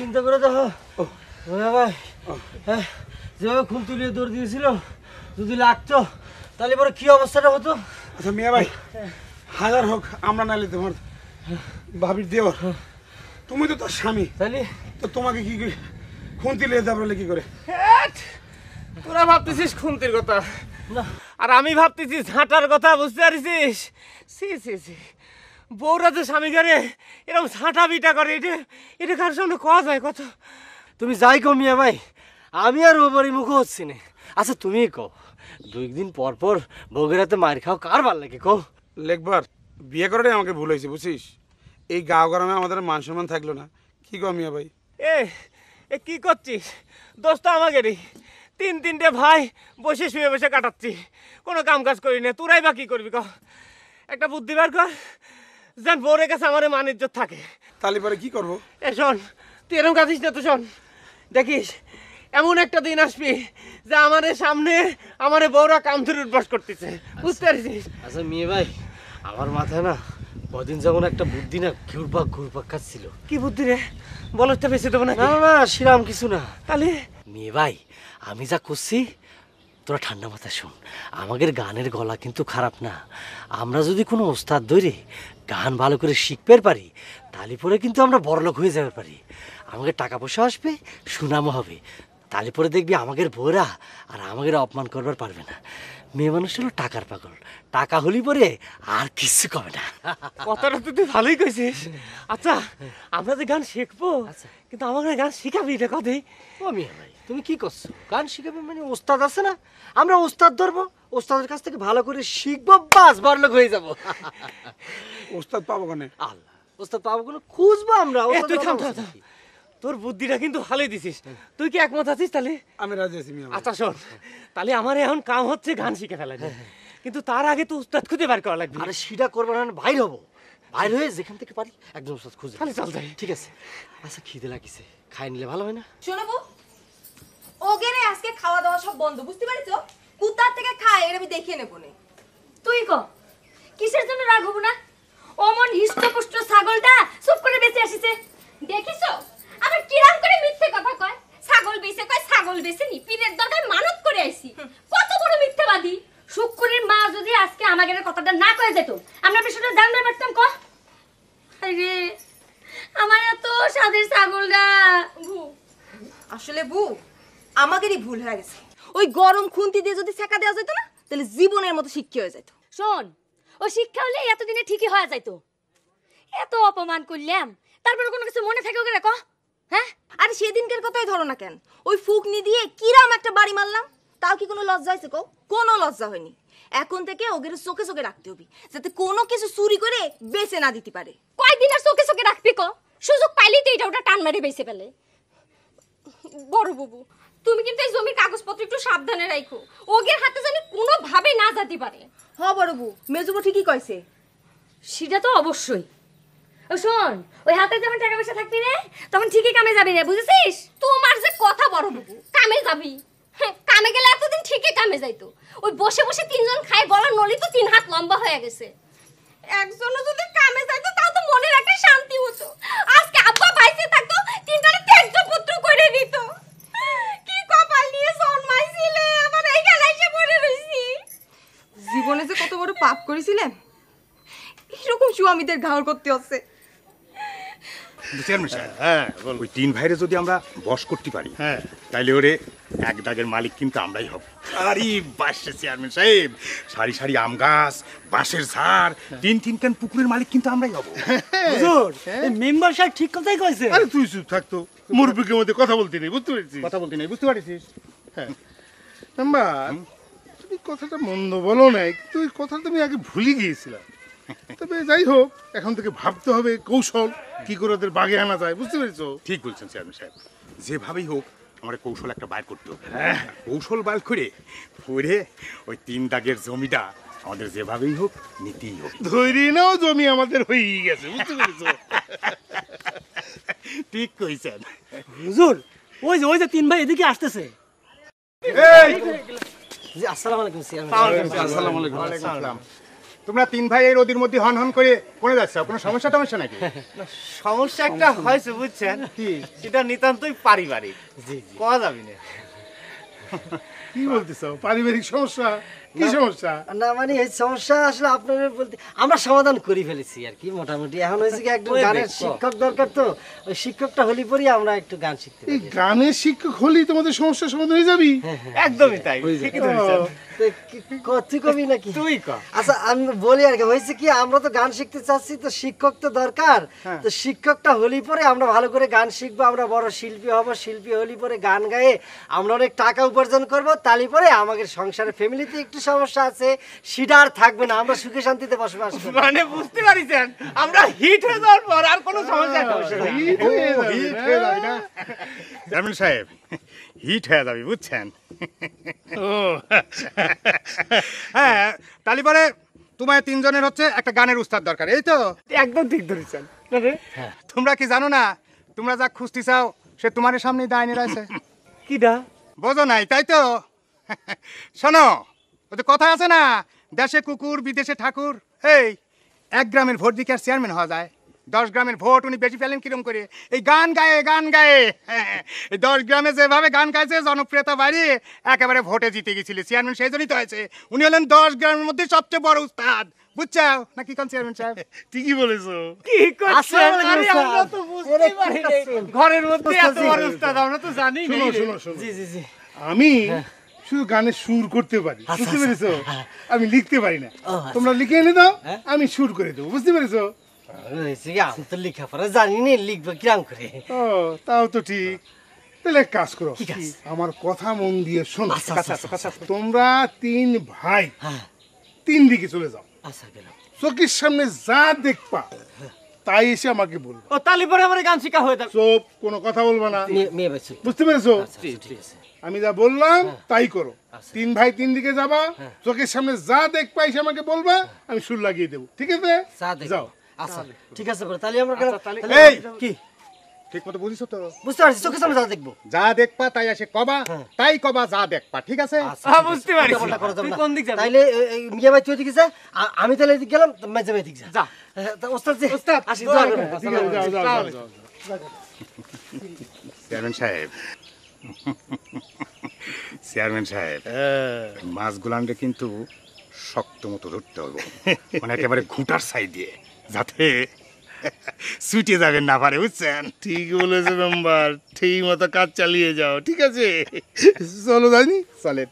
চিন্তা করে দেখো ভাই, যেভাবে খুন তুলিয়ে দৌড় দিয়েছিল, যদি লাগতো তাহলে পরে কি অবস্থাটা হতো। আচ্ছা মিয়া ভাই, হাজার হোক আমরা নাইলে তোমার ভাবির দেওয়ার, তুমি তো তার স্বামী, তাহলে তো তোমাকে কি খুন তুলিয়ে যাবে কি করে? তোরা ভাবতেছিস খুন্তির কথা, আর আমি ভাবতেছি ঝাঁটার কথা, বুঝতে পারছিস? সি সি সি, বউরা তো স্বামী করে এরকম ঝাঁটা বিটা করে, এটা কার সামনে কওয়া যায় কত? তুমি যাই কো মিয়া ভাই, আমি আর ও বাড়ি মুখ হচ্ছি না। আচ্ছা তুমি কো, 2 দিন পর পর বউগেরাতে মার খাও কার ভাল লাগে কো? লেখবার বিয়ে করাটাই আমাকে ভুল হয়েছে, বুঝছিস? এই গাঁও গ্রামে আমাদের মান সম্মান থাকলো না। কি কো মিয়া ভাই? এ কি করছিস? দোস্ত আমাদেরই 3-3টে ভাই বসে শুয়ে বসে কাটাচ্ছি, কোনো কাম কাজ করি না। তোরাই বা কি করবি ক? একটা বুদ্ধি বার কর, যেন বউরের কাছে আমার মান ইজ্জত থাকে। তাহলে পরে কি করবো? শোন, তুই এরকম কাঁদিস না তো। শোন, দেখিস এমন একটা দিন আসবি যে আমাদের সামনে আমার বউরা কাম ধরে উঠবাস করতেছে, বুঝতে পারছিস? আচ্ছা মেয়ে ভাই, আমার মাথায় না কদিন যেমন একটা বুদ্ধি না ঘুরপাক খাচ্ছিল। কি বুদ্ধি রে? বলটা বেশি দেবো না? না না, সেরাম কিছু না। তাহলে মেয়ে ভাই, আমি যা করছি তোরা ঠান্ডা মাথায় শোন। আমাদের গানের গলা কিন্তু খারাপ না। আমরা যদি কোনো ওস্তাদ ধরে গান ভালো করে শিখতে পারি, তাহলে পরে কিন্তু আমরা বড়লোক হয়ে যাবে পারি। আমাদের টাকা পয়সা আসবে, সুনামও হবে। তাহলে পরে দেখবি আমাদের বউরা আর আমাদের অপমান করবার পারবে না। মেয়ে মানুষ হলো টাকার পাগল, টাকা হলি পরে আর কিছু কবে না। কথাটা তো তুই ভালোই কইছিস। আচ্ছা, আমরা যে গান শিখবো, কিন্তু আমাকে গান শিখাবি এটা কথাই? ও মিয়া ভাই, তুমি কি করছো? গান শিখাবে মানে ওস্তাদ আছে না, আমরা ওস্তাদ ধরবো, ওস্তাদের কাছ থেকে ভালো করে শিখবো, বাস বড়লোক হয়ে যাবো। ওস্তাদ পাবো কেন? আল্লাহ, ওস্তাদ পাবো কোনো খুঁজবো আমরা। তুই থাম, তোর বুদ্ধিটা কিন্তু ভালোই দিছিস। তুই কি একমত আছিস তাহলে? আমি রাজি আছি মিয়া ভাই। আচ্ছা শোন, তাহলে আমার এখন কাম হচ্ছে গান শিখে ফেলা, কিন্তু তার আগে তো উস্তাদ খুঁজে বার করা লাগবে। আরে সেটা করবো না, বাইর হবো, বাইর হয়ে যেখান থেকে পারি একদম ওস্তাদ খুঁজে। তাহলে চল যাই। ঠিক আছে। আচ্ছা খিদে লাগিছে, খাই নিলে ভালো হয় না? শোনাবো, ওগেরে আজকে খাওয়া দাওয়া সব বন্ধ, বুঝতে পারছো? কুত্তার থেকে খায় এর আমি দেখিয়ে নেবো না। তুই ক কিসের জন্য রাগ হবো না? অমন হিষ্টপুষ্ট ছাগলটা চুপ করে বেঁচে আসিছে, দেখিছো? আবার কিরাম করে মিথ্যে কথা কয়। ছাগল বেঁচে কয় ছাগল বেঁচে নি, পীরের দরকার মানত করে আইছি। কত বড় মিথ্যাবাদী! শুক্কুরের মা যদি আজকে আমাদের কথাটা না কয়ে যেত, আমরা বিষয়টা জানতে পারতাম। ক আরে আমার এত স্বাদের ছাগলটা। আসলে বউ, আমাদেরই ভুল হয়ে গেছে। ওই গরম খুন্তি দিয়ে যদি ছেঁকা দেওয়া যেত না, তাহলে জীবনের মতো শিক্ষা হয়ে যেত। শোন, ও শিক্ষা হলে এতদিনে ঠিকই হয়ে যাইতো। এত অপমান করলাম, তারপরে কোনো কিছু মনে থাকে ওকে? ক হ্যাঁ, আরে সেদিনকার কথাই ধরো না কেন, ওই ফুকনি দিয়ে কিরাম একটা বাড়ি মারলাম, তাও কি কোনো লজ্জা হয়েছে? কোনো লজ্জা হয়নি। এখন থেকে ওদের চোখে চোখে রাখতে হবে, যাতে কোনো কিছু চুরি করে বেঁচে না দিতে পারে। কয়দিন আর চোখে চোখে রাখবি? ক সুযোগ পাইলেই তো এটা ওটা টান মারি বেঁচে ফেলে। বড় বাবু, তুমি কিন্তু এই জমির কাগজপত্র একটু সাবধানে রাখো, ওগের হাতে জানি কোনো ভাবে না যেতে পারে। হ বড় বউ, মেজুবু ঠিকই কইছে। সেটা তো অবশ্যই। ও শোন, ওই হাতে যখন টাকা পয়সা থাকবি রে, তখন ঠিকই কামে যাবি রে, বুঝেছিস? তোমার যে কথা বড় বাবু, কামে যাবি? কামে গেলে এতদিন ঠিকই কামে যাইতো। ওই বসে বসে 3 জন খায়, গলার নলি তো 3 হাত লম্বা হয়ে গেছে। একজনও যদি কামে যাইতো তাও তো মনের একটা শান্তি হতো। আজকে আব্বা বাইসে থাকতো, 3টারে ত্যায্য পুত্র করে দিত। কি কপাল নিয়ে জন্মাইছিলে, আমার এই গেলায় সে পড়ে রইছি। জীবনে যে কত বড় পাপ করেছিলেন, এরকম স্বামীদের ঘাড় করতে হচ্ছে। হ্যাঁ, ওই 3 ভাইরে যদি আমরা বশ করতে পারি, হ্যাঁ, তাইলে ওরে এক দাগের মালিক কিন্তু আমরাই হব। আরে বাসে চেয়ারম্যান সাহেব, সারি সারি আম গাছ, বাঁশের ঝাড়, 3 কান পুকুরের মালিক কিন্তু আমরাই হব। হুজুর, এই মেম্বার সাহেব ঠিক কথাই কইছে। আরে তুই চুপ থাকতো, মুরব্বিকের মধ্যে কথা বলতে নেই, বুঝতে পেরেছিস? কথা বলতে নেই, বুঝতে পারছিস? হ্যাঁ মেম্বার, এই কথাটা মন্দ বলো নাই, কিন্তু এই কথাটা আমি আগে ভুলে গিয়েছিলাম। তবে যাই হোক, এখন থেকে ভাবতে হবে কৌশল কি করে ওদের বাগে আনা যায়, বুঝতে পেরেছো? ঠিক বলছেন চেয়ারম্যান সাহেব, যেভাবেই হোক আমার কৌশল একটা বাইর করতে হবে। কৌশল বাইর করে পরে ওই 3 দাগের জমিটা আমাদের যেভাবেই হোক নিতেই হোক। ধৈর্য নাও, জমি আমাদের হয়েই গেছে, বুঝতে পেরেছো? ঠিক কইছেন। হুজুর, ওই যে 3 ভাই এদিকে আসতেছে। এই জি, আসসালামু আলাইকুম চেয়ারম্যান। আসসালামু আলাইকুম। ওয়ালাইকুম আসসালাম। তোমরা 3 ভাই এই নদীর মধ্যে হন হন করে কোনে যাচ্ছ? কোনো সমস্যা নাকি? সমস্যা একটা হয়েছে বুঝছেন, কি এটা নিতান্তই পারিবারিক, জি কওয়া যাবে না। কি বলতেছো? পারিবারিক সমস্যা? কি সমস্যা? না মানে এই সমস্যা আসলে আপনারা বলতে আমরা সমাধান করে ফেলেছি আর কি মোটামুটি। এখন হয়েছে কি একজন গানের শিক্ষক দরকার, তো ওই শিক্ষকটা হলি পরই আমরা একটু গান শিখতে এই পারি। গানের শিক্ষক হলেই তোমাদের সমস্যার সমাধান হয়ে যাবি? একদমই তাই, ঠিকই ধরেছেন। তো তুই কবি নাকি? তুই ক। আচ্ছা আমি বলি আর কি, হয়েছে কি আমরা তো গান শিখতে চাচ্ছি, তো শিক্ষক তো দরকার। তো শিক্ষকটা হলি পরে আমরা ভালো করে গান শিখবো, আমরা বড় শিল্পী হব, শিল্পী হলি পরে গান গায়ে আমরা অনেক টাকা উপার্জন করব, তালি পরে আমাদের সংসারে ফ্যামিলিতে একটু সমস্যা আছে সেটা আর থাকবে না, আমরা সুখে শান্তিতে বসবাস করব। মানে বুঝতে পারিছেন, আমরা হিট হয়ে যাওয়ার পর আর কোনো সমস্যা হবে না। হিট হয়ে যাবে, হিট হয়ে যাবে না চেয়ারম্যান সাহেব? হিট হয়ে যাবে, বুঝছেন? ও হ্যাঁ, তালি পরে তোমার 3 জনের হচ্ছে একটা গানের উস্তাদ দরকার, এই তো? একদম ঠিক ধরেছেন। না রে? তোমরা কি জানো না, তোমরা যা খুঁজতে চাও সে তোমার সামনেই দাঁড়িয়ে রয়েছে? কিডা? বোঝো নাই তাই তো? শোনো, ওদের কথা আছে না, দেশে কুকুর বিদেশে ঠাকুর। এই 1 গ্রামের ভোট দিকে আর চেয়ারম্যান হওয়া যায়? 10 গ্রামের ভোট উনি বেশি ফেলেন কিরম করে? এই গান গায়ে এই 10 গ্রামে যেভাবে গান গাইছে, জনপ্রিয়তা বাড়িয়ে একেবারে ভোটে জিতে গেছিল চেয়ারম্যান, সেই জন্যই তো হয়েছে। উনি হলেন 10 গ্রামের মধ্যে সবচেয়ে বড় উস্তাদ, বুঝছো না কি কোন চেয়ারম্যান সাহেব? ঠিকই বলেছো। কি করছেন? আসসালামু আলাইকুম আরে স্যার। আমরা তো বুঝতেই পারি নাই। ঘরের মধ্যে এত বড় উস্তাদ আমরা তো জানি না। শোনো শোনো শোনো, জি জি জি। আমি শুধু গানের সুর করতে পারি, বুঝতে পেরেছো? আমি লিখতে পারি না। তোমরা লিখে এনে দাও, আমি সুর করে দেবো, বুঝতে পেরেছো? হয়েছে কি আমি তো লেখাপড়া জানি না, লিখবো কিরাম করে? ও তাও তো ঠিক। তাহলে এক কাজ করো, কি কাজ? আমার কথা মন দিয়ে শোনো। আচ্ছা, আচ্ছা, আচ্ছা, তোমরা 3 ভাই হ্যাঁ 3 দিকে চলে যাও, আচ্ছা গেলাম। চোখের সামনে যা দেখবা তাই এসে আমাকে বলবো। ও তালি পরে আমার গান শিখা হয়ে যাবে। চুপ, কোনো কথা বলবা না, মেয়ে বাচ্চা। বুঝতে পেরেছো? আচ্ছা, ঠিক আছে। আমি যা বললাম তাই করো। 3 ভাই 3 দিকে যাবা, চোখের সামনে যা দেখবা এসে আমাকে বলবা, আমি সুর লাগিয়ে দেবো, ঠিক আছে? চা দেখো। যাও। আচ্ছা ঠিক আছে বড়, তাহলে আমরা গেলাম। তাহলে এই! কি ঠিক মতো বুঝিস তো? বুঝতে পারছি, চোখের সামনে যা দেখবো। যা দেখবা তাই আসে কবা, তাই কবা যা দেখবা, ঠিক আছে? হ্যাঁ, বুঝতে পারছি। উল্টাপাল্টা করা যাবে তুই না। কোন দিক যাবি? তাইলে মিয়া ভাই তুই এদিকে যা, আমি তাহলে এদিকে গেলাম, মেজে ভাই এদিকে যা। যা। তা ওস্তাদ জি, ওস্তাদ, আসি, দোয়া দোয়া করো। করো। ঠিক আছে, যাও যাও যাও যাও। চেয়ারম্যান সাহেব, চেয়ারম্যান সাহেব, মাছগুলানকে কিন্তু শক্ত মতো ধরতে হবে, মানে একেবারে ঘুটার সাইড দিয়ে, যাতে ছুটে যাবেন না পারে, বুঝছেন? ঠিক বলেছে মেম্বার, ঠিক মতো কাজ চালিয়ে যাও, ঠিক আছে? চলো জানি, চলেন।